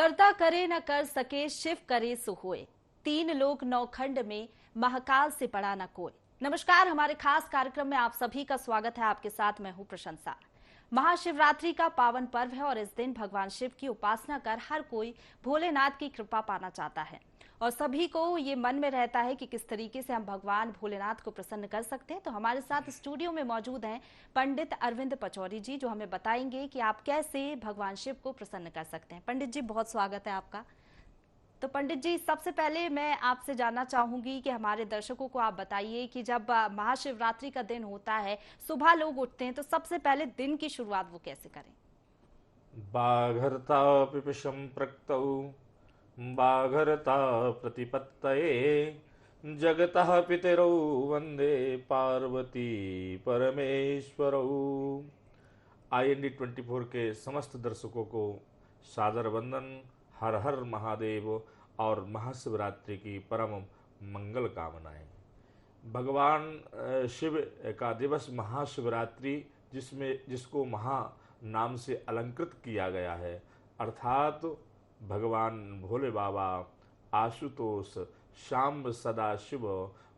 करता करे न कर सके शिव करे सो होए। तीन लोक नौखंड में महाकाल से बड़ा न कोई। नमस्कार, हमारे खास कार्यक्रम में आप सभी का स्वागत है। आपके साथ मैं हूं प्रशंसा। महाशिवरात्रि का पावन पर्व है और इस दिन भगवान शिव की उपासना कर हर कोई भोलेनाथ की कृपा पाना चाहता है और सभी को ये मन में रहता है कि किस तरीके से हम भगवान भोलेनाथ को प्रसन्न कर सकते हैं। तो हमारे साथ स्टूडियो में मौजूद हैं पंडित अरविंद पचौरी जी, जो हमें बताएंगे कि आप कैसे भगवान शिव को प्रसन्न कर सकते हैं। पंडित जी, बहुत स्वागत है आपका। तो पंडित जी, सबसे पहले मैं आपसे जानना चाहूंगी कि हमारे दर्शकों को आप बताइए कि जब महाशिवरात्रि का दिन होता है, सुबह लोग उठते हैं, तो सबसे पहले दिन की शुरुआत वो कैसे करें? बाघर्ता पिपशं प्रक्तौ बाघर्ता प्रतिपत्तये जगतः पितरौ वंदे पार्वती परमेश्वरौ। IND24 के समस्त दर्शकों को सादर वंदन, हर हर महादेव और महाशिवरात्रि की परम मंगल कामनाएं। भगवान शिव का दिवस महाशिवरात्रि, जिसको महा नाम से अलंकृत किया गया है, अर्थात भगवान भोले बाबा, आशुतोष, शाम्ब सदाशिव,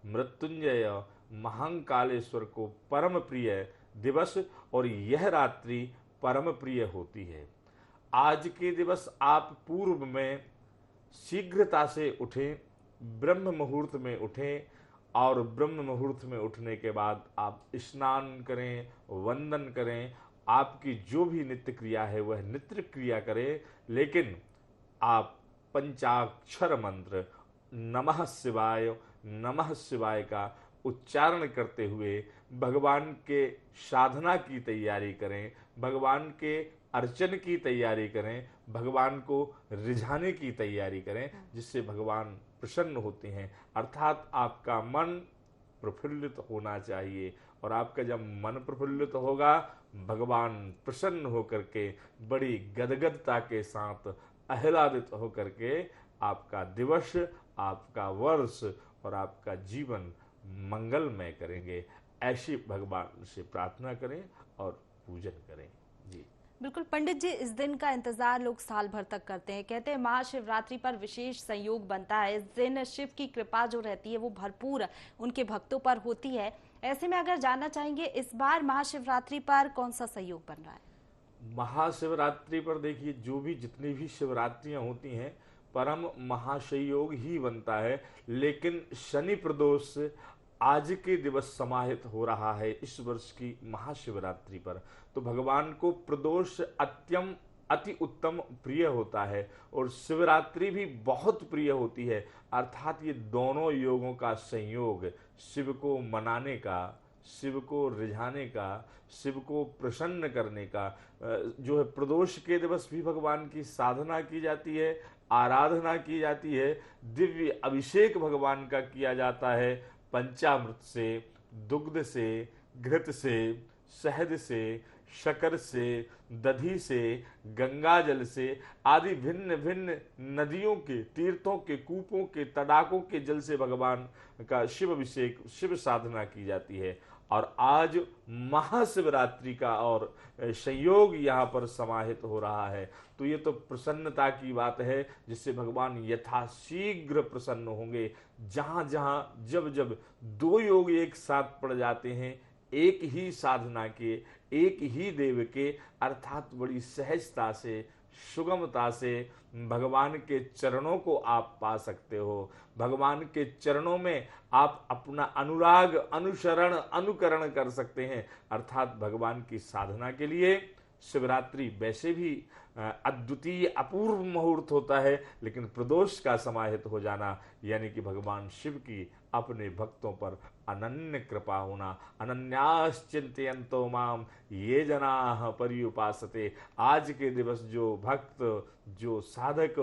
मृत्युंजय, महाकालेश्वर को परम प्रिय दिवस और यह रात्रि परम प्रिय होती है। आज के दिवस आप पूर्व में शीघ्रता से उठें, ब्रह्म मुहूर्त में उठें और ब्रह्म मुहूर्त में उठने के बाद आप स्नान करें, वंदन करें, आपकी जो भी नित्य क्रिया है वह नित्य क्रिया करें, लेकिन आप पंचाक्षर मंत्र नमः शिवाय का उच्चारण करते हुए भगवान के साधना की तैयारी करें, भगवान के अर्चन की तैयारी करें, भगवान को रिझाने की तैयारी करें, जिससे भगवान प्रसन्न होते हैं। अर्थात आपका मन प्रफुल्लित होना चाहिए और आपका जब मन प्रफुल्लित होगा, भगवान प्रसन्न होकर के बड़ी गदगदता के साथ आह्लादित होकर के आपका दिवस, आपका वर्ष और आपका जीवन मंगलमय करेंगे। ऐसी भगवान से प्रार्थना करें और पूजन करें। जी बिल्कुल पंडित जी, इस दिन का इंतजार लोग साल भर तक करते हैं। कहते हैं महाशिवरात्रि पर विशेष संयोग बनता है। इस दिन शिव की कृपा जो रहती है वो भरपूर उनके भक्तों पर होती है। ऐसे में अगर जानना चाहेंगे, इस बार महाशिवरात्रि पर कौन सा संयोग बन रहा है? महाशिवरात्रि पर देखिए, जितनी भी शिवरात्रियां होती हैं, परम महासंयोग ही बनता है। लेकिन शनि प्रदोष आज के दिवस समाहित हो रहा है इस वर्ष की महाशिवरात्रि पर। तो भगवान को प्रदोष अति उत्तम प्रिय होता है और शिवरात्रि भी बहुत प्रिय होती है। अर्थात ये दोनों योगों का संयोग शिव को मनाने का, शिव को रिझाने का, शिव को प्रसन्न करने का जो है। प्रदोष के दिवस भी भगवान की साधना की जाती है, आराधना की जाती है, दिव्य अभिषेक भगवान का किया जाता है। पंचामृत से, दुग्ध से, घृत से, शहद से, शकर से, दधी से, गंगा जल से आदि भिन्न भिन्न नदियों के, तीर्थों के, कूपों के, तड़ाकों के जल से भगवान का शिव अभिषेक, शिव साधना की जाती है। और आज महाशिवरात्रि का और संयोग यहाँ पर समाहित हो रहा है। तो ये तो प्रसन्नता की बात है, जिससे भगवान यथाशीघ्र प्रसन्न होंगे। जहाँ जहाँ जब जब दो योग एक साथ पड़ जाते हैं, एक ही साधना के, एक ही देव के, अर्थात बड़ी सहजता से, सुगमता से भगवान के चरणों को आप पा सकते हो। भगवान के चरणों में आप अपना अनुराग, अनुसरण, अनुकरण कर सकते हैं। अर्थात भगवान की साधना के लिए शिवरात्रि वैसे भी अद्वितीय अपूर्व मुहूर्त होता है, लेकिन प्रदोष का समाहित हो जाना यानी कि भगवान शिव की अपने भक्तों पर अनन्य कृपा होना। अनन्याश्चिन्तयन्तो माम ये जनाः पर्युपासते। आज के दिवस जो भक्त, जो साधक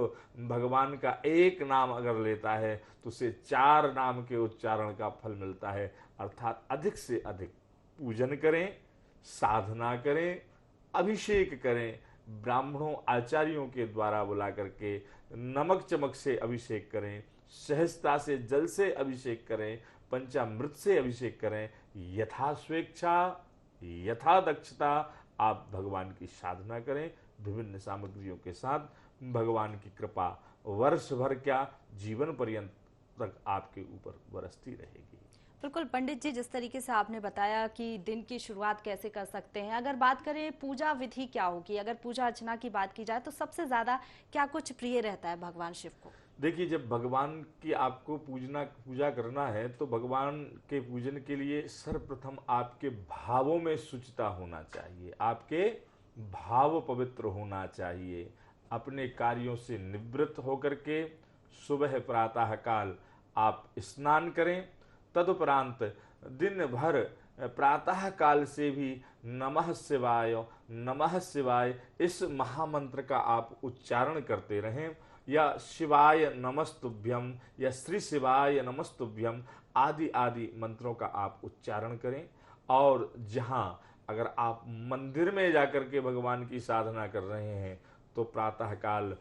भगवान का एक नाम अगर लेता है तो उसे 4 नाम के उच्चारण का फल मिलता है। अर्थात अधिक से अधिक पूजन करें, साधना करें, अभिषेक करें, ब्राह्मणों आचार्यों के द्वारा बुला करके नमक चमक से अभिषेक करें, सहजता से जल से अभिषेक करें, पंचामृत से अभिषेक करें। यथा स्वेच्छा, यथा दक्षता आप भगवान की साधना करें। विभिन्न सामग्रियों के साथ भगवान की कृपा वर्ष भर क्या जीवन पर्यंत तक आपके ऊपर बरसती रहेगी। बिल्कुल पंडित जी, जिस तरीके से आपने बताया कि दिन की शुरुआत कैसे कर सकते हैं, अगर बात करें पूजा विधि क्या होगी, अगर पूजा अर्चना की बात की जाए तो सबसे ज्यादा क्या कुछ प्रिय रहता है भगवान शिव को? देखिए, जब भगवान की आपको पूजा करना है तो भगवान के पूजन के लिए सर्वप्रथम आपके भावों में शुचिता होना चाहिए, आपके भाव पवित्र होना चाहिए। अपने कार्यों से निवृत्त होकर के सुबह प्रातः काल आप स्नान करें। तदुपरांत दिन भर प्रातः काल से भी नमः शिवाय इस महामंत्र का आप उच्चारण करते रहें, या शिवाय नमस्तुभ्यम या श्री शिवाय नमस्तुभ्यम आदि आदि मंत्रों का आप उच्चारण करें। और जहां अगर आप मंदिर में जाकर के भगवान की साधना कर रहे हैं तो प्रातः काल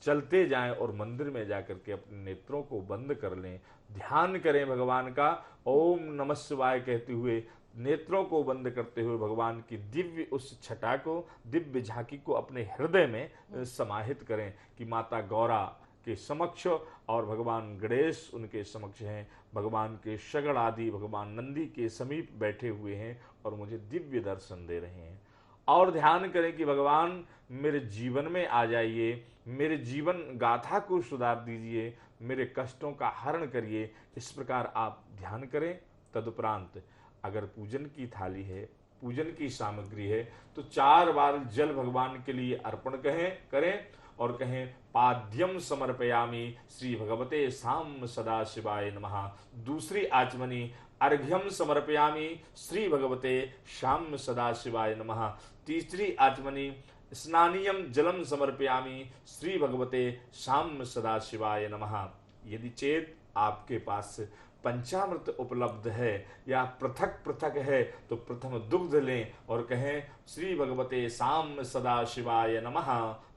चलते जाएं और मंदिर में जाकर के अपने नेत्रों को बंद कर लें, ध्यान करें भगवान का, ओम नमः शिवाय कहते हुए नेत्रों को बंद करते हुए भगवान की दिव्य उस छटा को, दिव्य झांकी को अपने हृदय में समाहित करें कि माता गौरा के समक्ष और भगवान गणेश उनके समक्ष हैं, भगवान के शगड़ आदि भगवान नंदी के समीप बैठे हुए हैं और मुझे दिव्य दर्शन दे रहे हैं। और ध्यान करें कि भगवान मेरे जीवन में आ जाइए, मेरे जीवन गाथा को सुधार दीजिए, मेरे कष्टों का हरण करिए। इस प्रकार आप ध्यान करें। तदुपरांत अगर पूजन की थाली है, पूजन की सामग्री है, तो 4 बार जल भगवान के लिए अर्पण करें और कहें पाद्यम समर्पयामि श्री भगवते साम सदाशिवाय नमः। दूसरी आचमनी अर्घ्यम समर्पयामि श्री भगवते श्याम सदाशिवाय नमः। तीसरी आचमनी स्नानीयम जलम समर्पयामि श्री भगवते श्याम सदाशिवाय नमः। यदि चेत आपके पास पंचामृत उपलब्ध है या पृथक पृथक है तो प्रथम दुग्ध लें और कहें श्री भगवते साम सदाशिवाय नमः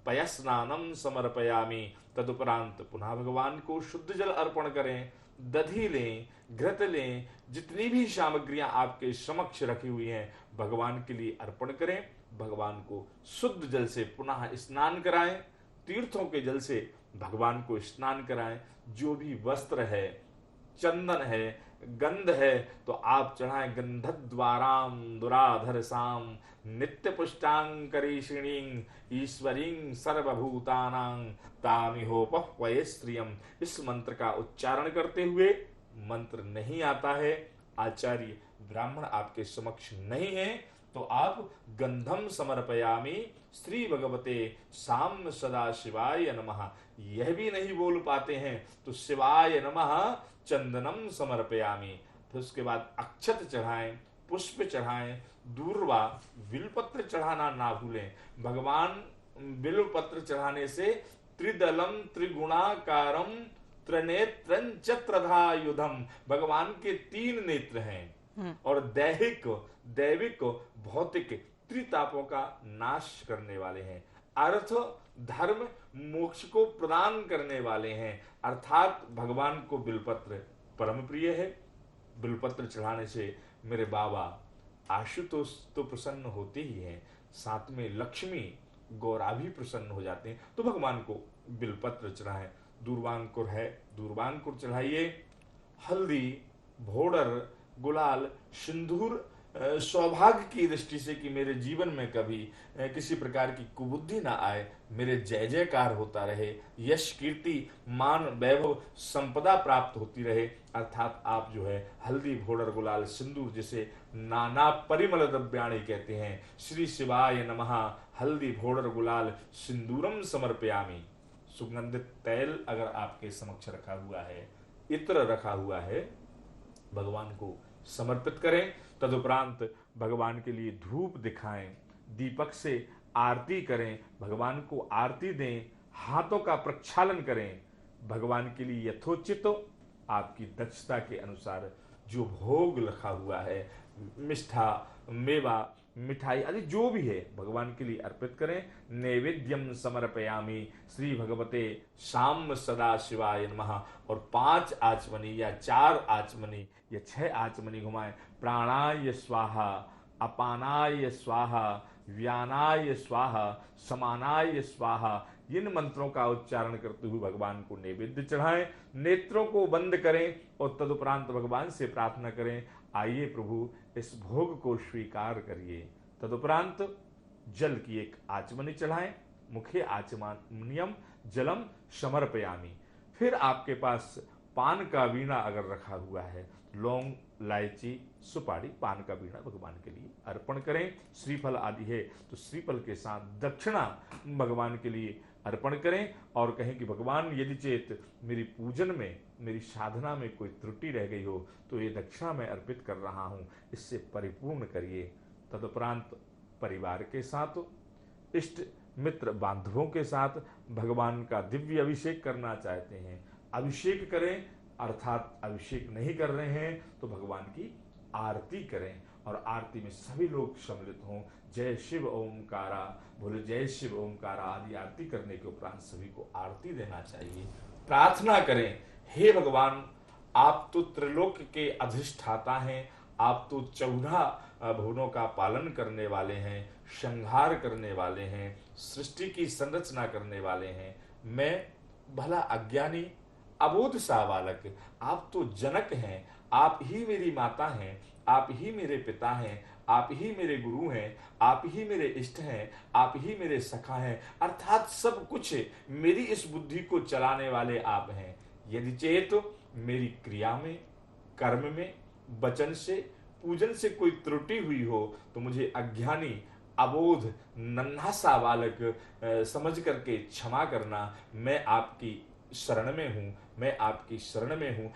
पयस्नानम समर्पयामि। तदुपरांत पुनः भगवान को शुद्ध जल अर्पण करें, दधी लें, घृत लें, जितनी भी सामग्रियां आपके समक्ष रखी हुई हैं भगवान के लिए अर्पण करें। भगवान को शुद्ध जल से पुनः स्नान कराएं, तीर्थों के जल से भगवान को स्नान कराएं। जो भी वस्त्र है, चंदन है, गंध है तो आप चढ़ाएं गंधद्वाराम दुराधर साम नित्य पुष्टांकरीषिणीं ईश्वरीं सर्वभूतानां तामिहोपह्वयेस्त्रियम्। इस मंत्र का उच्चारण करते हुए, मंत्र नहीं आता है, आचार्य ब्राह्मण आपके समक्ष नहीं है, तो आप गंधम समर्पयामि श्री भगवते साम सदा शिवाय नमः। यह भी नहीं बोल पाते हैं तो शिवाय नमः चंदनम समर्पयामि। फिर उसके बाद अक्षत चढ़ाएं, पुष्प चढ़ाएं, दूर्वा बिलपत्र चढ़ाना ना भूलें। भगवान बिलपत्र चढ़ाने से त्रिदलम त्रिगुणाकारम त्रिनेत्रं च त्रिधायुधम, भगवान के 3 नेत्र हैं और दैविक भौतिक त्रितापों का नाश करने वाले हैं, अर्थ धर्म मोक्ष को प्रदान करने वाले हैं। अर्थात भगवान को बिलपत्र परम प्रिय है। बिलपत्र चढ़ाने से मेरे बाबा आशुतोष तो प्रसन्न होते ही हैं, साथ में लक्ष्मी गौरा भी प्रसन्न हो जाते हैं। तो भगवान को बिलपत्र चढ़ाएं। दूर्वांकुर है, दूर्वांकुर चढ़ाइए। हल्दी, भोडर, गुलाल, सिंदूर सौभाग्य की दृष्टि से कि मेरे जीवन में कभी किसी प्रकार की कुबुद्धि ना आए, मेरे जय जयकार होता रहे, यश कीर्ति मान वैभव संपदा प्राप्त होती रहे। अर्थात आप जो है हल्दी, भोडर, गुलाल, सिंदूर जिसे नाना परिमल द्रव्याणि कहते हैं, श्री शिवाय नमः हल्दी, भोडर, गुलाल, सिंदूरम समर्पयामि। सुगंधित तैल अगर आपके समक्ष रखा हुआ है, इत्र रखा हुआ है, भगवान को समर्पित करें। तदुपरांत भगवान के लिए धूप दिखाएं, दीपक से आरती करें, भगवान को आरती दें, हाथों का प्रक्षालन करें। भगवान के लिए यथोचित आपकी दक्षता के अनुसार जो भोग रखा हुआ है, मिष्ठा, मेवा, मिठाई आदि जो भी है भगवान के लिए अर्पित करें। नैवेद्यम समर्पयामि श्री भगवते शाम सदा शिवाय नमः। और 5 आचमनी या 4 आचमनी या 6 आचमनी घुमाएं। प्राणाय स्वाहा, अपानाय स्वाहा, व्यानाय स्वाहा, समानाय स्वाहा, इन मंत्रों का उच्चारण करते हुए भगवान को नैवेद्य चढ़ाएं, नेत्रों को बंद करें और तदुपरांत भगवान से प्रार्थना करें, आइए प्रभु इस भोग को स्वीकार करिए। तदुपरांत जल की एक आचमनी चढ़ाएं, मुखे आचमनियम जलम समर्पयामि। फिर आपके पास पान का वीणा अगर रखा हुआ है, लौंग, इलायची, सुपारी, पान का वीणा भगवान के लिए अर्पण करें। श्रीफल आदि है तो श्रीफल के साथ दक्षिणा भगवान के लिए अर्पण करें और कहें कि भगवान यदि चेत मेरी पूजन में, मेरी साधना में कोई त्रुटि रह गई हो तो ये दक्षिणा मैं अर्पित कर रहा हूं, इससे परिपूर्ण करिए। तदुपरांत परिवार के साथ, इष्ट मित्र बांधवों के साथ भगवान का दिव्य अभिषेक करना चाहते हैं, अभिषेक करें, अर्थात अभिषेक नहीं कर रहे हैं तो भगवान की आरती करें और आरती में सभी लोग सम्मिलित हों। जय शिव ओमकारा, बोले जय शिव ओमकारा आदि आरती करने के उपरांत सभी को आरती देना चाहिए। प्रार्थना करें, हे भगवान आप तो त्रिलोक के अधिष्ठाता हैं, आप तो 14 भुवनों का पालन करने वाले हैं, संहार करने वाले हैं, सृष्टि की संरचना करने वाले हैं। मैं भला अज्ञानी अबोध सा बालक, आप तो जनक हैं, आप ही मेरी माता हैं, आप ही मेरे पिता हैं, आप ही मेरे गुरु हैं, आप ही मेरे इष्ट हैं, आप ही मेरे सखा हैं, अर्थात सब कुछ मेरी इस बुद्धि को चलाने वाले आप हैं। यदि चेत मेरी क्रिया में, कर्म में, वचन से, पूजन से कोई त्रुटि हुई हो तो मुझे अज्ञानी अबोध नन्हा सा बालक समझ करके क्षमा करना। मैं आपकी शरण में हूं, मैं आपकी शरण में हूं।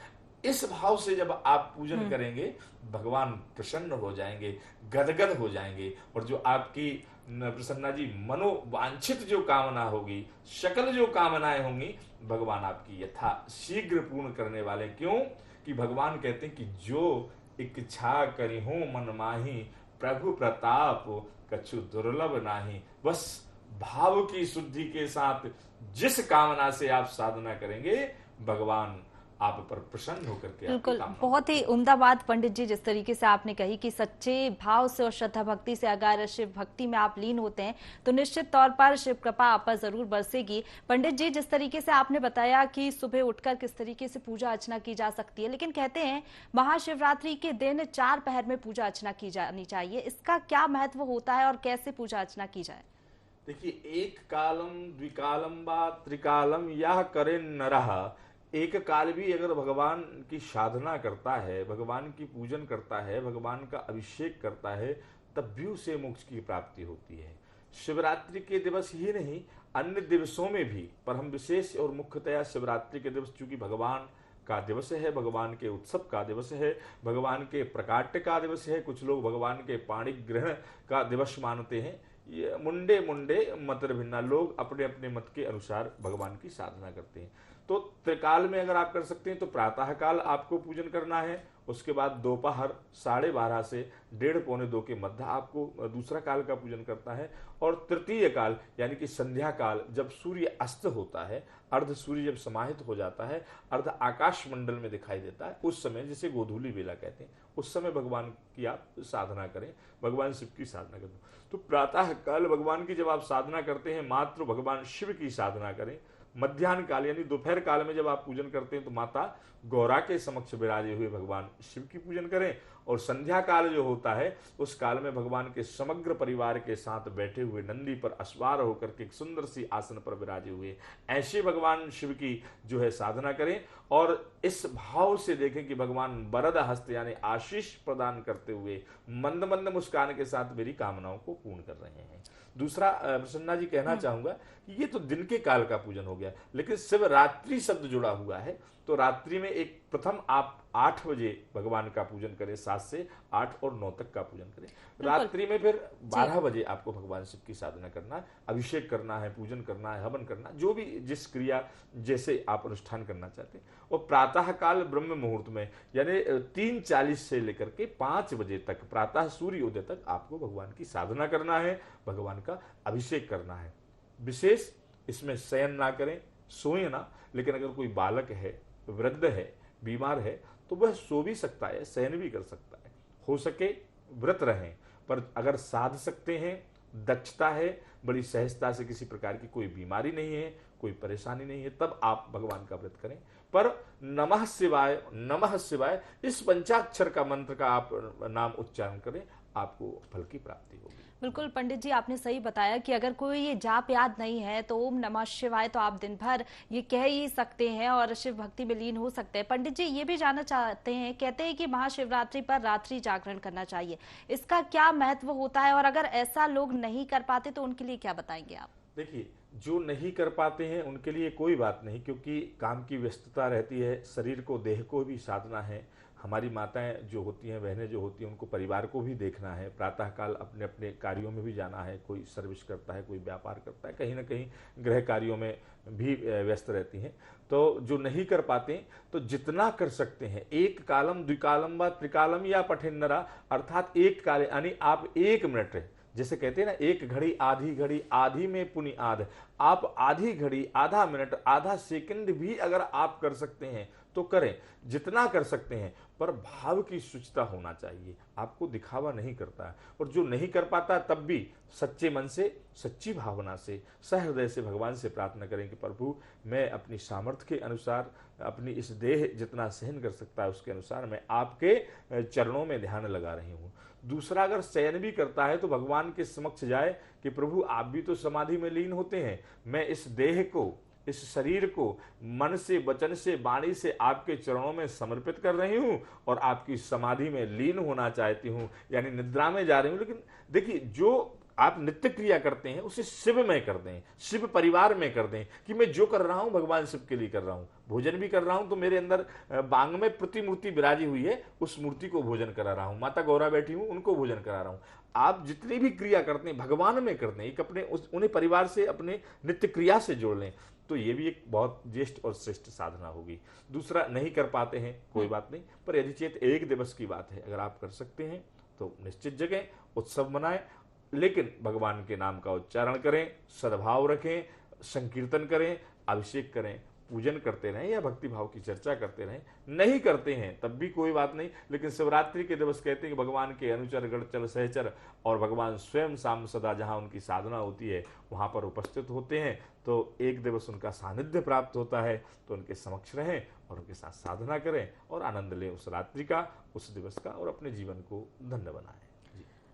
इस भाव से जब आप पूजन करेंगे भगवान प्रसन्न हो जाएंगे, गदगद हो जाएंगे और जो आपकी प्रसन्ना जी मनोवांछित जो कामना होगी, सकल जो कामनाएं होंगी, भगवान आपकी यथा शीघ्र पूर्ण करने वाले। क्यों कि भगवान कहते हैं कि जो इच्छा करी हो मन माही, प्रभु प्रताप कछु दुर्लभ नाही। बस भाव की शुद्धि के साथ जिस कामना से आप साधना करेंगे भगवान आप पर प्रसन्न होकर के बिल्कुल, बहुत ही उम्दा बात पंडित जी जिस तरीके से आपने कही कि सच्चे भाव से और श्रद्धा भक्ति से अगर शिव भक्ति में आप लीन होते हैं तो निश्चित तौर पर शिव कृपा आप पर जरूर बरसेगी। पंडित जी जिस तरीके से आपने बताया कि सुबह उठकर किस तरीके से पूजा अर्चना की जा सकती है, लेकिन कहते हैं महाशिवरात्रि के दिन 4 पहर में पूजा अर्चना की जानी चाहिए, इसका क्या महत्व होता है और कैसे पूजा अर्चना की जाए? देखिए, एक कालम द्विकालम व त्रिकालम यह करे नरः, एक काल भी अगर भगवान की साधना करता है, भगवान की पूजन करता है, भगवान का अभिषेक करता है, तब भी उसे मोक्ष की प्राप्ति होती है। शिवरात्रि के दिवस ही नहीं अन्य दिवसों में भी, पर हम विशेष और मुख्यतया शिवरात्रि के दिवस चूंकि भगवान का दिवस है, भगवान के उत्सव का दिवस है, भगवान के प्रकाट्य का दिवस है, कुछ लोग भगवान के पाणी ग्रहण का दिवस मानते हैं। ये मुंडे मत भिन्ना, लोग अपने अपने मत के अनुसार भगवान की साधना करते हैं। तो त्रिकाल में अगर आप कर सकते हैं तो प्रातः काल आपको पूजन करना है, उसके बाद दोपहर 12:30 से 1:45-2 के मध्य आपको दूसरा काल का पूजन करता है, और तृतीय काल यानी कि संध्या काल जब सूर्य अस्त होता है, अर्ध सूर्य जब समाहित हो जाता है, अर्ध आकाश मंडल में दिखाई देता है, उस समय जिसे गोधूली बेला कहते हैं, उस समय भगवान की आप साधना करें, भगवान शिव की साधना करें। तो प्रातः काल भगवान की जब आप साधना करते हैं मात्र भगवान शिव की साधना करें। मध्याह्न काल यानी दोपहर काल में जब आप पूजन करते हैं तो माता गौरा के समक्ष विराजे हुए भगवान शिव की पूजन करें, और संध्या काल जो होता है उस काल में भगवान के समग्र परिवार के साथ बैठे हुए नंदी पर अस्वार होकर के एक सुंदर सी आसन पर विराजे हुए ऐसे भगवान शिव की जो है साधना करें, और इस भाव से देखें कि भगवान वरद हस्त यानी आशीष प्रदान करते हुए मंद मंद मुस्कान के साथ मेरी कामनाओं को पूर्ण कर रहे हैं। दूसरा प्रसन्ना जी कहना चाहूंगा कि ये तो दिन के काल का पूजन हो गया, लेकिन शिवरात्रि शब्द जुड़ा हुआ है, तो रात्रि में एक प्रथम आप 8 बजे भगवान का पूजन करें, 7 से 8 और 9 तक का पूजन करें। रात्रि में फिर 12 बजे आपको भगवान शिव की साधना करना है, अभिषेक करना है, पूजन करना है, हवन करना, जो भी जिस क्रिया जैसे आप अनुष्ठान करना चाहते हैं। और प्रातः काल ब्रह्म मुहूर्त में यानी 3:40 से लेकर के 5 बजे तक, प्रातः सूर्योदय तक आपको भगवान की साधना करना है, भगवान का अभिषेक करना है। विशेष इसमें शयन ना करें, सोए ना, लेकिन अगर कोई बालक है, वृद्ध है, बीमार है तो वह सो भी सकता है, शयन भी कर सकता है। हो सके व्रत रहें, पर अगर साध सकते हैं दक्षता है, बड़ी सहजता से, किसी प्रकार की कोई बीमारी नहीं है, कोई परेशानी नहीं है, तब आप भगवान का व्रत करें। पर नमः शिवाय इस पंचाक्षर का मंत्र का आप नाम उच्चारण करें, आपको फल की प्राप्ति होगी। बिल्कुल पंडित जी, आपने सही बताया कि अगर कोई ये जाप याद नहीं है तो ओम नमः शिवाय तो आप दिन भर ये कह ही सकते हैं और शिव भक्ति में लीन हो सकते हैं। पंडित जी ये भी जानना चाहते हैं, कहते हैं कि महाशिवरात्रि पर रात्रि जागरण करना चाहिए, इसका क्या महत्व होता है और अगर ऐसा लोग नहीं कर पाते तो उनके लिए क्या बताएंगे आप? देखिए, जो नहीं कर पाते हैं उनके लिए कोई बात नहीं, क्योंकि काम की व्यस्तता रहती है, शरीर को, देह को भी साधना है। हमारी माताएं जो होती हैं, बहनें जो होती हैं, उनको परिवार को भी देखना है, प्रातःकाल अपने अपने कार्यों में भी जाना है, कोई सर्विस करता है, कोई व्यापार करता है, कहीं ना कहीं गृह कार्यों में भी व्यस्त रहती हैं। तो जो नहीं कर पाते तो जितना कर सकते हैं, एक कालम द्विकालम व त्रिकालम या पठेन्नरा, अर्थात एक काल यानी आप 1 मिनट, जैसे कहते हैं ना, एक घड़ी आधी में पुनि आध, आप आधी घड़ी, आधा मिनट, आधा सेकंड भी अगर आप कर सकते हैं तो करें, जितना कर सकते हैं, पर भाव की शुचिता होना चाहिए, आपको दिखावा नहीं करता है। और जो नहीं कर पाता तब भी सच्चे मन से, सच्ची भावना से, सहृदय से भगवान से प्रार्थना करें कि प्रभु मैं अपनी सामर्थ्य के अनुसार, अपनी इस देह जितना सहन कर सकता है उसके अनुसार मैं आपके चरणों में ध्यान लगा रही हूँ। दूसरा, अगर शयन भी करता है तो भगवान के समक्ष जाए कि प्रभु आप भी तो समाधि में लीन होते हैं, मैं इस देह को, इस शरीर को मन से, वचन से, वाणी से आपके चरणों में समर्पित कर रही हूं और आपकी समाधि में लीन होना चाहती हूं, यानी निद्रा में जा रही हूं। लेकिन देखिए, जो आप नित्य क्रिया करते हैं उसे शिव में कर दें, शिव परिवार में कर दें, कि मैं जो कर रहा हूं भगवान शिव के लिए कर रहा हूं। भोजन भी कर रहा हूं तो मेरे अंदर बांग में प्रतिमूर्ति विराजी हुई है, उस मूर्ति को भोजन करा रहा हूं, माता गौरा बैठी हूं उनको भोजन करा रहा हूं। आप जितनी भी क्रिया करते हैं भगवान में करते हैं, एक अपने उन्हें परिवार से, अपने नित्य क्रिया से जोड़ लें, तो ये भी एक बहुत ज्येष्ठ और श्रेष्ठ साधना होगी। दूसरा, नहीं कर पाते हैं कोई बात नहीं, पर यदि चेत 1 दिवस की बात है, अगर आप कर सकते हैं तो निश्चित जगह उत्सव मनाएं, लेकिन भगवान के नाम का उच्चारण करें, सद्भाव रखें, संकीर्तन करें, अभिषेक करें, पूजन करते रहें या भक्ति भाव की चर्चा करते रहें। नहीं करते हैं तब भी कोई बात नहीं, लेकिन शिवरात्रि के दिवस कहते हैं कि भगवान के अनुचर गण चल सहचर, और भगवान स्वयं शाम सदा जहां उनकी साधना होती है वहां पर उपस्थित होते हैं, तो 1 दिवस उनका सानिध्य प्राप्त होता है। तो उनके समक्ष रहें और उनके साथ साधना करें और आनंद लें उस रात्रि का, उस दिवस का, और अपने जीवन को धन्य बनाएं।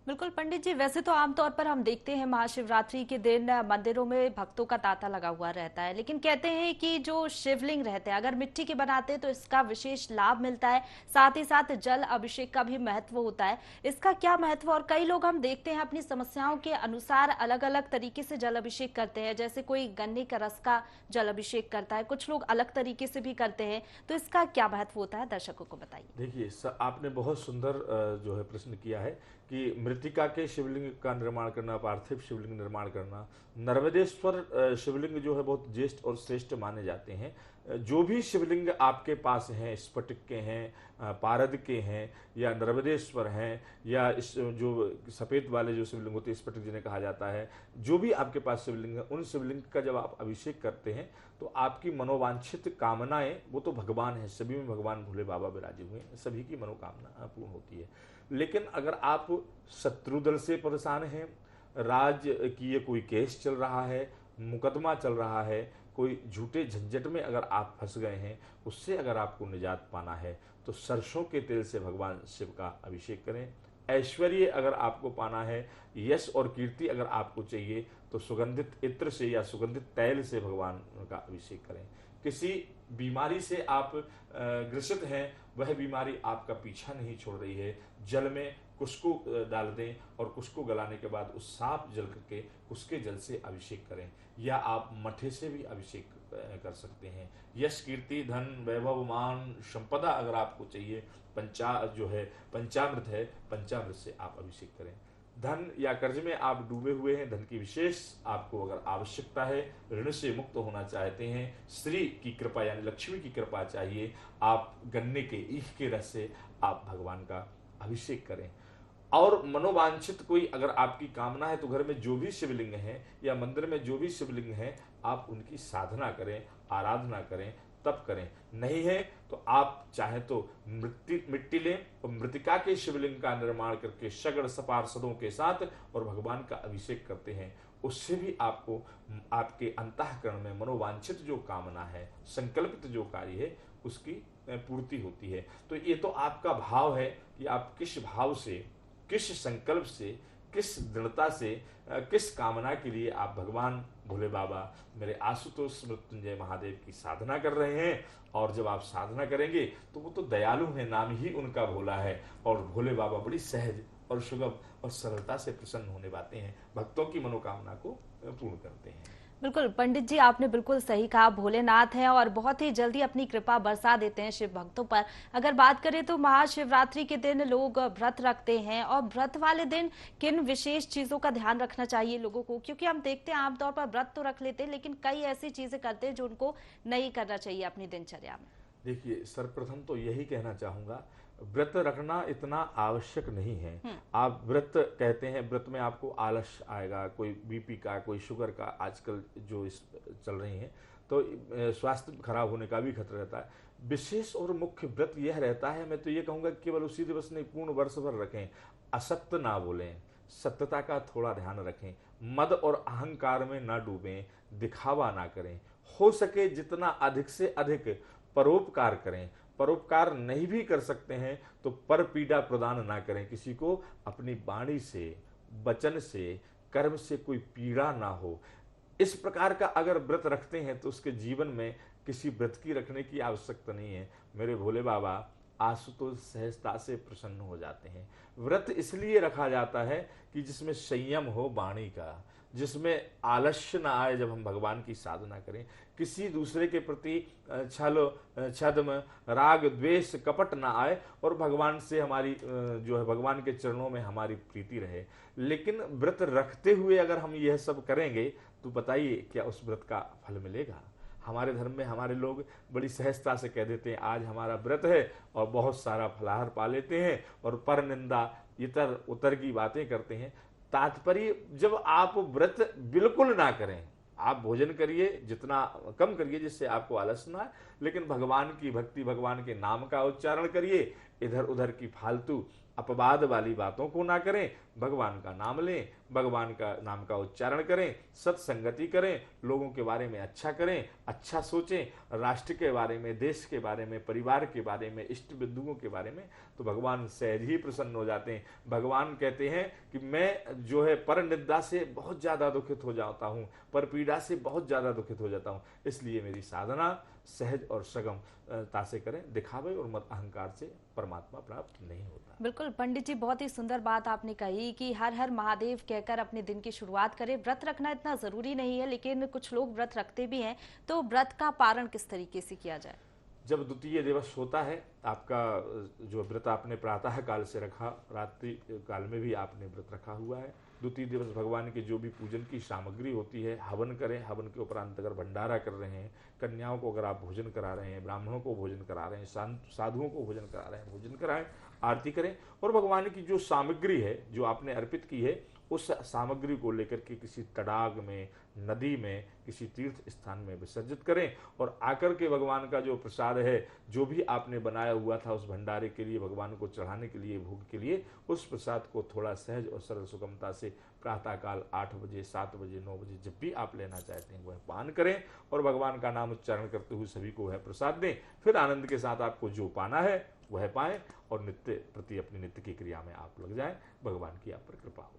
बिल्कुल पंडित जी, वैसे तो आमतौर पर हम देखते हैं महाशिवरात्रि के दिन मंदिरों में भक्तों का तांता लगा हुआ रहता है, लेकिन कहते हैं कि जो शिवलिंग रहते हैं अगर मिट्टी के बनाते हैं तो इसका विशेष लाभ मिलता है, साथ ही साथ जल अभिषेक का भी महत्व होता है। इसका क्या महत्व? और कई लोग हम देखते हैं अपनी समस्याओं के अनुसार अलग अलग तरीके से जल अभिषेक करते हैं, जैसे कोई गन्ने का रस का जल अभिषेक करता है, कुछ लोग अलग तरीके से भी करते हैं, तो इसका क्या महत्व होता है, दर्शकों को बताइए। देखिए, आपने बहुत सुंदर जो है प्रश्न किया है कि मृतिका के शिवलिंग का निर्माण करना, पार्थिव शिवलिंग निर्माण करना, नर्मदेश्वर शिवलिंग जो है बहुत ज्येष्ठ और श्रेष्ठ माने जाते हैं। जो भी शिवलिंग आपके पास हैं, स्फटिक के हैं, पारद के हैं, या नर्मदेश्वर हैं, या इस जो सफ़ेद वाले जो शिवलिंग होते हैं स्फटिक जिन्हें कहा जाता है, जो भी आपके पास शिवलिंग है, उन शिवलिंग का जब आप अभिषेक करते हैं तो आपकी मनोवांछित कामनाएं, वो तो भगवान है, सभी में भगवान भोले बाबा विराजे हुए हैं, सभी की मनोकामना पूर्ण होती है। लेकिन अगर आप शत्रु दल से परेशान हैं, राजकीय कोई केस चल रहा है, मुकदमा चल रहा है, कोई झूठे झंझट में अगर आप फंस गए हैं, उससे अगर आपको निजात पाना है तो सरसों के तेल से भगवान शिव का अभिषेक करें। ऐश्वर्य अगर आपको पाना है, यश और कीर्ति अगर आपको चाहिए, तो सुगंधित इत्र से या सुगंधित तैल से भगवान का अभिषेक करें। किसी बीमारी से आप ग्रसित हैं, वह बीमारी आपका पीछा नहीं छोड़ रही है, जल में कुसको डाल दें और कुसको गलाने के बाद उस साफ जल करके उसके जल से अभिषेक करें, या आप मठे से भी अभिषेक कर सकते हैं। यश, कीर्ति, धन, वैभव, मान, संपदा अगर आपको चाहिए, पंचामृत है, पंचामृत से आप अभिषेक करें। धन या कर्ज में आप डूबे हुए हैं, धन की विशेष आपको अगर आवश्यकता है, ऋण से मुक्त होना चाहते हैं, श्री की कृपा यानी लक्ष्मी की कृपा चाहिए, आप गन्ने के ईख के रस से आप भगवान का अभिषेक करें। और मनोवांछित कोई अगर आपकी कामना है तो घर में जो भी शिवलिंग है या मंदिर में जो भी शिवलिंग है, आप उनकी साधना करें, आराधना करें, तब करें। नहीं है तो आप चाहे तो मिट्टी लें और मृतिका के शिवलिंग का निर्माण करके सगड़ सपार्षदों के साथ और भगवान का अभिषेक करते हैं, उससे भी आपको आपके अंतःकरण में मनोवांछित जो कामना है, संकल्पित जो कार्य है, उसकी पूर्ति होती है। तो ये तो आपका भाव है कि आप किस भाव से, किस संकल्प से, किस दृढ़ता से, किस कामना के लिए आप भगवान भोले बाबा मेरे आशुतोष मृत्युंजय महादेव की साधना कर रहे हैं। और जब आप साधना करेंगे तो वो तो दयालु है, नाम ही उनका भोला है, और भोले बाबा बड़ी सहज और सुगम और सरलता से प्रसन्न होने पाते हैं, भक्तों की मनोकामना को पूर्ण करते हैं। बिल्कुल पंडित जी, आपने बिल्कुल सही कहा, भोलेनाथ हैं और बहुत ही जल्दी अपनी कृपा बरसा देते हैं शिव भक्तों पर। अगर बात करें तो महाशिवरात्रि के दिन लोग व्रत रखते हैं, और व्रत वाले दिन किन विशेष चीजों का ध्यान रखना चाहिए लोगों को? क्योंकि हम देखते हैं आमतौर पर व्रत तो रख लेते हैं, लेकिन कई ऐसी चीजें करते हैं जो उनको नहीं करना चाहिए अपनी दिनचर्या में। देखिए, सर्वप्रथम तो यही कहना चाहूंगा, व्रत रखना इतना आवश्यक नहीं है। आप व्रत कहते हैं, व्रत में आपको आलस आएगा, कोई बीपी का, कोई शुगर का, आजकल जो चल रही हैं, तो स्वास्थ्य खराब होने का भी खतरा रहता है। विशेष और मुख्य व्रत यह रहता है, मैं तो ये कहूँगा केवल उसी दिवस नहीं, पूर्ण वर्ष भर रखें। असत्य ना बोलें, सत्यता का थोड़ा ध्यान रखें, मद और अहंकार में ना डूबें, दिखावा ना करें, हो सके जितना अधिक से अधिक परोपकार करें। परोपकार नहीं भी कर सकते हैं तो पर पीड़ा प्रदान ना करें, किसी को अपनी वाणी से, वचन से, कर्म से कोई पीड़ा ना हो। इस प्रकार का अगर व्रत रखते हैं तो उसके जीवन में किसी व्रत की रखने की आवश्यकता नहीं है। मेरे भोले बाबा आशुतोष सहजता से प्रसन्न हो जाते हैं। व्रत इसलिए रखा जाता है कि जिसमें संयम हो वाणी का, जिसमें आलस्य ना आए जब हम भगवान की साधना करें, किसी दूसरे के प्रति छल, छद्म, राग, द्वेष, कपट ना आए, और भगवान से हमारी जो है भगवान के चरणों में हमारी प्रीति रहे। लेकिन व्रत रखते हुए अगर हम यह सब करेंगे तो बताइए क्या उस व्रत का फल मिलेगा? हमारे धर्म में हमारे लोग बड़ी सहजता से कह देते हैं आज हमारा व्रत है, और बहुत सारा फलाहार पा लेते हैं और पर निंदा इतर उतर की बातें करते हैं। तात्पर्य, जब आप व्रत बिल्कुल ना करें, आप भोजन करिए, जितना कम करिए जिससे आपको आलस ना आए, लेकिन भगवान की भक्ति, भगवान के नाम का उच्चारण करिए, इधर उधर की फालतू अपवाद वाली बातों को ना करें, भगवान का नाम लें, भगवान का नाम का उच्चारण करें, सत्संगति करें, लोगों के बारे में अच्छा करें, अच्छा सोचें, राष्ट्र के बारे में, देश के बारे में, परिवार के बारे में, इष्ट बिंदुओं के बारे में, तो भगवान सहज ही प्रसन्न हो जाते हैं। भगवान कहते हैं कि मैं जो है पर निंदा से बहुत ज़्यादा दुखित हो जाता हूँ, पर पीड़ा से बहुत ज़्यादा दुखित हो जाता हूँ, इसलिए मेरी साधना सहज और सगम तासे करें, दिखावे और मत अहंकार से परमात्मा प्राप्त नहीं होता। बिल्कुल पंडित जी, बहुत ही सुंदर बात आपने कही कि हर हर महादेव कहकर अपने दिन की शुरुआत करें। व्रत रखना इतना जरूरी नहीं है, लेकिन कुछ लोग व्रत रखते भी हैं, तो व्रत का पारण किस तरीके से किया जाए? जब द्वितीय दिवस होता है आपका, जो व्रत आपने प्रातः काल से रखा, रात्रि काल में भी आपने व्रत रखा हुआ है, द्वितीय दिवस भगवान के जो भी पूजन की सामग्री होती है हवन करें। हवन के उपरांत अगर भंडारा कर रहे हैं, कन्याओं को अगर आप भोजन करा रहे हैं, ब्राह्मणों को भोजन करा रहे हैं, साधुओं को भोजन करा रहे हैं, भोजन कराएं, आरती करें, और भगवान की जो सामग्री है जो आपने अर्पित की है उस सामग्री को लेकर के किसी तड़ाग में, नदी में, किसी तीर्थ स्थान में विसर्जित करें, और आकर के भगवान का जो प्रसाद है, जो भी आपने बनाया हुआ था उस भंडारे के लिए, भगवान को चढ़ाने के लिए, भोग के लिए, उस प्रसाद को थोड़ा सहज और सरल सुगमता से प्रातःकाल 8 बजे, 7 बजे, 9 बजे जब भी आप लेना चाहते हैं वह पान करें, और भगवान का नाम उच्चारण करते हुए सभी को वह प्रसाद दें। फिर आनंद के साथ आपको जो पाना है वह पाएं, और नित्य प्रति अपनी नित्य की क्रिया में आप लग जाएं। भगवान की आप पर कृपा हो।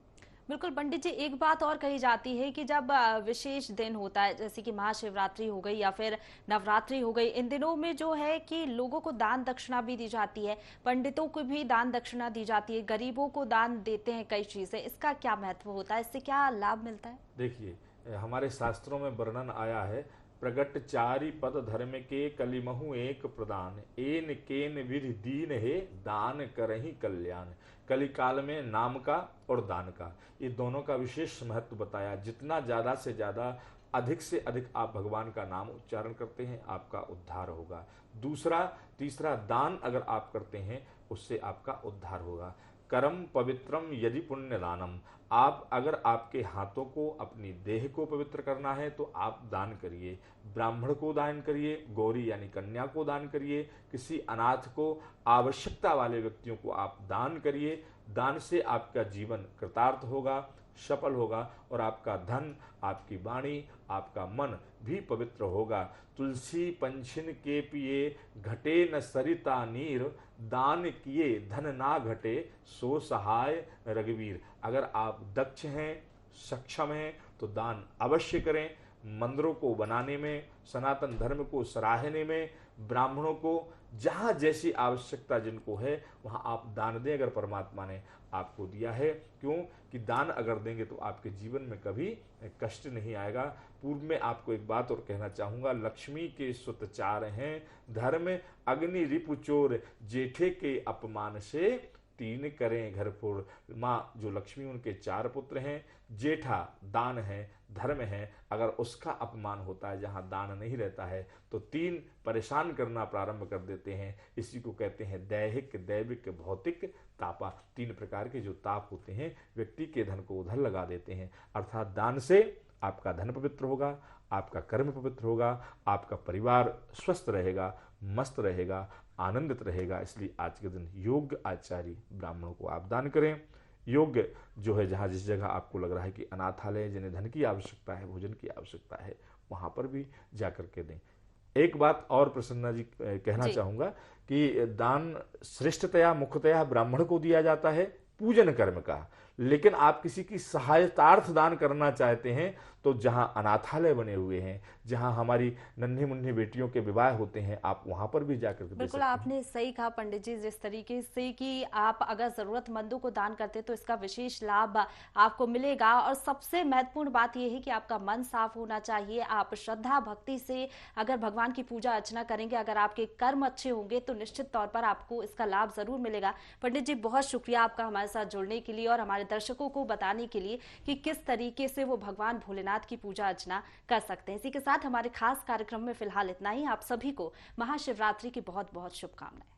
बिल्कुल पंडित जी, एक बात और कही जाती है कि जब विशेष दिन होता है, जैसे कि महाशिवरात्रि हो गई या फिर नवरात्रि हो गई, इन दिनों में जो है कि लोगों को दान दक्षिणा भी दी जाती है, पंडितों को भी दान दक्षिणा दी जाती है, गरीबों को दान देते हैं कई चीजें, इसका क्या महत्व होता है, इससे क्या लाभ मिलता है? देखिए, हमारे शास्त्रों में वर्णन आया है, प्रगट चारि पद धर्म के कलिमहु एक प्रदान, एन केन विधि दीन है दान करहि कल्याण। कलिकाल में नाम का और दान का, ये दोनों का विशेष महत्व बताया। जितना ज़्यादा से ज़्यादा, अधिक से अधिक आप भगवान का नाम उच्चारण करते हैं, आपका उद्धार होगा। दूसरा, तीसरा, दान अगर आप करते हैं उससे आपका उद्धार होगा। करम पवित्रम यदि पुण्य दानम। आप अगर आपके हाथों को, अपनी देह को पवित्र करना है तो आप दान करिए, ब्राह्मण को दान करिए, गौरी यानी कन्या को दान करिए, किसी अनाथ को, आवश्यकता वाले व्यक्तियों को आप दान करिए। दान से आपका जीवन कृतार्थ होगा, सफल होगा और आपका धन, आपकी वाणी, आपका मन भी पवित्र होगा। तुलसी पंछिन के पिए, घटे न सरिता नीर, दान किए धन ना घटे, सो सहाय रघुवीर। अगर आप दक्ष हैं, सक्षम हैं तो दान अवश्य करें। मंदिरों को बनाने में, सनातन धर्म को सराहने में, ब्राह्मणों को जहाँ जैसी आवश्यकता जिनको है वहाँ आप दान दें। अगर परमात्मा ने आपको दिया है, क्यों कि दान अगर देंगे तो आपके जीवन में कभी कष्ट नहीं आएगा। पूर्व में आपको एक बात और कहना चाहूँगा, लक्ष्मी के सुत चार हैं, धर्म अग्नि रिपु चोर, जेठे के अपमान से तीन करें घर फोड़। माँ जो लक्ष्मी, उनके चार पुत्र हैं, जेठा दान है, धर्म है, अगर उसका अपमान होता है, जहाँ दान नहीं रहता है तो तीन परेशान करना प्रारंभ कर देते हैं। इसी को कहते हैं दैहिक, दैविक, भौतिक तापा। तीन प्रकार के जो ताप होते हैं व्यक्ति के धन को उधर लगा देते हैं। अर्थात दान से आपका धन पवित्र होगा, आपका कर्म पवित्र होगा, आपका परिवार स्वस्थ रहेगा, मस्त रहेगा, आनंदित रहेगा। इसलिए आज के दिन योग्य आचार्य ब्राह्मणों को आप दान करें। योग्य जो है, जहाँ जिस जगह आपको लग रहा है कि अनाथालय, जिन्हें धन की आवश्यकता है, भोजन की आवश्यकता है, वहाँ पर भी जा कर के दें। एक बात और प्रसन्ना जी कहना चाहूँगा कि दान श्रेष्ठतया मुख्यतया ब्राह्मण को दिया जाता है पूजन कर्म का, लेकिन आप किसी की सहायतार्थ दान करना चाहते हैं तो जहां अनाथालय बने हुए हैं, जहां हमारी नन्ही मुन्नी बेटियों के विवाह होते हैं, आप वहां पर भी जाकर के बिल्कुल आपने सही कहा पंडित जी, जिस तरीके से कि आप अगर जरूरतमंदों को दान करते तो इसका विशेष लाभ आपको मिलेगा। और सबसे महत्वपूर्ण बात यह है कि आपका मन साफ होना चाहिए। आप श्रद्धा भक्ति से अगर भगवान की पूजा अर्चना करेंगे, अगर आपके कर्म अच्छे होंगे तो निश्चित तौर पर आपको इसका लाभ जरूर मिलेगा। पंडित जी बहुत शुक्रिया आपका हमारे साथ जुड़ने के लिए और हमारे दर्शकों को बताने के लिए कि किस तरीके से वो भगवान भोलेनाथ की पूजा अर्चना कर सकते हैं। इसी के साथ हमारे खास कार्यक्रम में फिलहाल इतना ही। आप सभी को महाशिवरात्रि की बहुत बहुत शुभकामनाएं।